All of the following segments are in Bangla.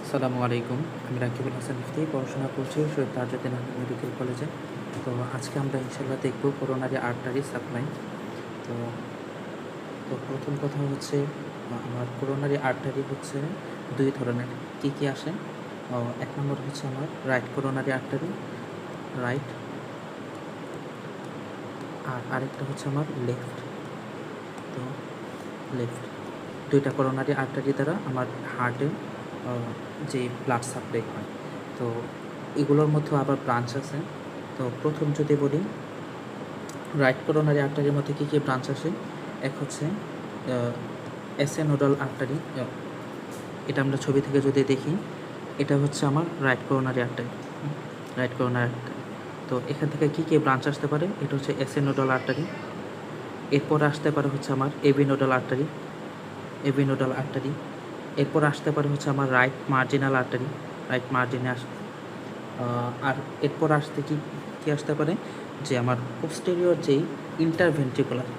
আসসালামু আলাইকুম। আমি রাকিবুল হাসান ইফতি পড়াশোনা করছি সৈয়দ তাজউদ্দিন আহমেদ মেডিকেল কলেজে। তো আজকে আমরা ইনশাআল্লাহ দেখব করোনারি আর্টারি সাপ্লাই। তো তো প্রথম কথা হচ্ছে আমার করোনারি আর্টারি হচ্ছে দুই ধরনের। কি আসে? এক নম্বর হচ্ছে আমার রাইট করোনারি আর্টারি, রাইট, আর আরেকটা হচ্ছে আমার লেফট। তো লেফট দুইটা করোনারি আর্টারি দ্বারা আমার হার্টে যে ব্লাড সাপ্লাই হয়। তো এগুলোর মধ্যেও আবার ব্রাঞ্চ আছে। তো প্রথম যদি বলি রাইট করোনারি আর্টারির মধ্যে কী কী ব্রাঞ্চ আসে, এক হচ্ছে এসেনোডাল আর্টারি। এটা আমরা ছবি থেকে যদি দেখি, এটা হচ্ছে আমার right coronary artery, right coronary artery. তো এখান থেকে কী কী ব্রাঞ্চ আসতে পারে, এটা হচ্ছে এসেনোডাল আর্টারি। এরপর আসতে পারে হচ্ছে আমার এভিনোডাল আর্টারি, এভিনোডাল আর্টারি। এরপর আসতে পারে হচ্ছে আমার রাইট মার্জিনাল আর্টারি, রাইট মার্জিনে আর এরপর আসতে কি আসতে পারে যে আমার পোস্টেরিয়র যেই ইন্টারভেন্ট্রিকুলার।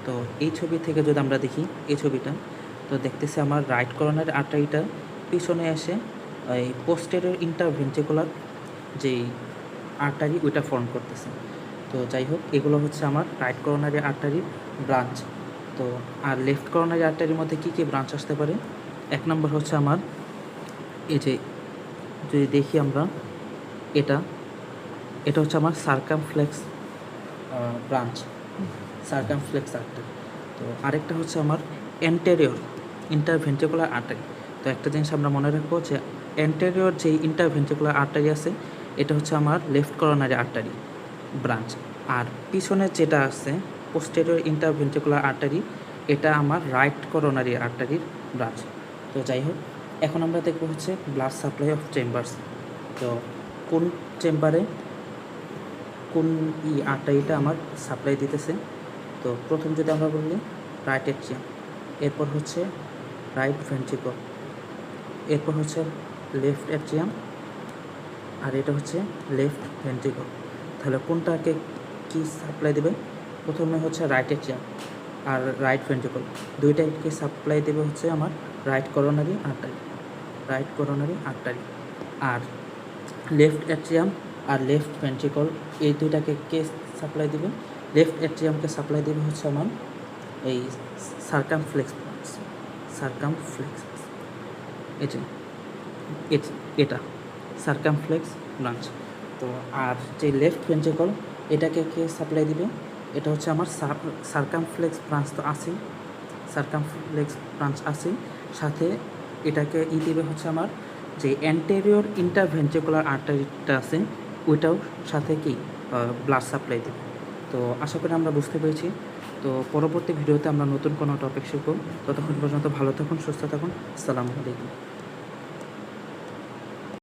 তো এই ছবি থেকে যদি আমরা দেখি এই ছবিটা, তো দেখতেছি আমার রাইট করোনারি আর্টারিটা পিছনে এসে এই পোস্টেরিয়র ইন্টারভেন্ট্রিকুলার যেই আর্টারি ওইটা ফর্ম করতেছে। তো যাই হোক, এগুলো হচ্ছে আমার রাইট করোনারি আর্টারির ব্রাঞ্চ। তো আর লেফট করোনারি আর্টারির মধ্যে কী কী ব্রাঞ্চ আসতে পারে, এক নম্বর হচ্ছে আমার এই যে যদি দেখি আমরা এটা হচ্ছে আমার সার্কামফ্লেক্স ব্রাঞ্চ, সার্কামফ্লেক্স আর্টারি। তো আরেকটা হচ্ছে আমার অ্যান্টেরিয়র ইন্টারভেন্ট্রিকুলার আর্টারি। তো একটা জিনিস আমরা মনে রাখবো যে অ্যান্টেরিয়র যে ইন্টারভেন্ট্রিকুলার আর্টারি আছে এটা হচ্ছে আমার লেফট করোনারি আর্টারি ব্রাঞ্চ। আর পিছনে যেটা আছে পোস্টেরিয়র ইন্টারভেন্ট্রিকুলার আর্টারি, এটা আমার রাইট করোনারি আর্টারির ব্রাঞ্চ। তো যাই হোক, এখন আমরা দেখবো হচ্ছে ব্লাড সাপ্লাই অফ চেম্বার্স। তো কোন চেম্বারে কোন আর্টারিটা আমার সাপ্লাই দিতেছে। তো প্রথম যদি আমরা বলি রাইট এট্রিয়াম, এরপর হচ্ছে রাইট ভেন্ট্রিকল, এরপর হচ্ছে লেফট এট্রিয়াম, আর এটা হচ্ছে লেফট ভেন্ট্রিকল। তাহলে কোনটাকে কি সাপ্লাই দেবে, প্রথমে হচ্ছে রাইট এট্রিয়াম আর রাইট ভেন্ট্রিকল, দুইটাকে সাপ্লাই দেবে হচ্ছে আমার right coronary artery, right coronary artery. আর লেফট এট্রিয়াম আর লেফট ভেন্ট্রিকল এই দুইটাকে কে সাপ্লাই দেবে, লেফট এট্রিয়ামকে সাপ্লাই দেবে হচ্ছে আমার এই সার্কামফ্লেক্স, সার্কামফ্লেক্স এটা সার্কামফ্লেক্স ব্রাঞ্চ। তো আর যে লেফট ভেন্ট্রিকল এটাকে কে সাপ্লাই দিবে, এটা হচ্ছে আমার সার্কামফ্লেক্স ব্রাঞ্চ তো আছেই, সার্কামফ্লেক্স ব্রাঞ্চ আছেই, সাথে এটাকে দিবে হচ্ছে আমার যে অ্যান্টেরিয়র ইন্টারভেন্ট্রিকুলার আর্টারিটা আছে ওইটাও সাথে কি ব্লাড সাপ্লাই দেবে। তো আশা করি আমরা বুঝতে পেরেছি। তো পরবর্তী ভিডিওতে আমরা নতুন কোনো টপিক শিখব। ততক্ষণ পর্যন্ত ভালো থাকুন, সুস্থ থাকুন। আসসালামু আলাইকুম।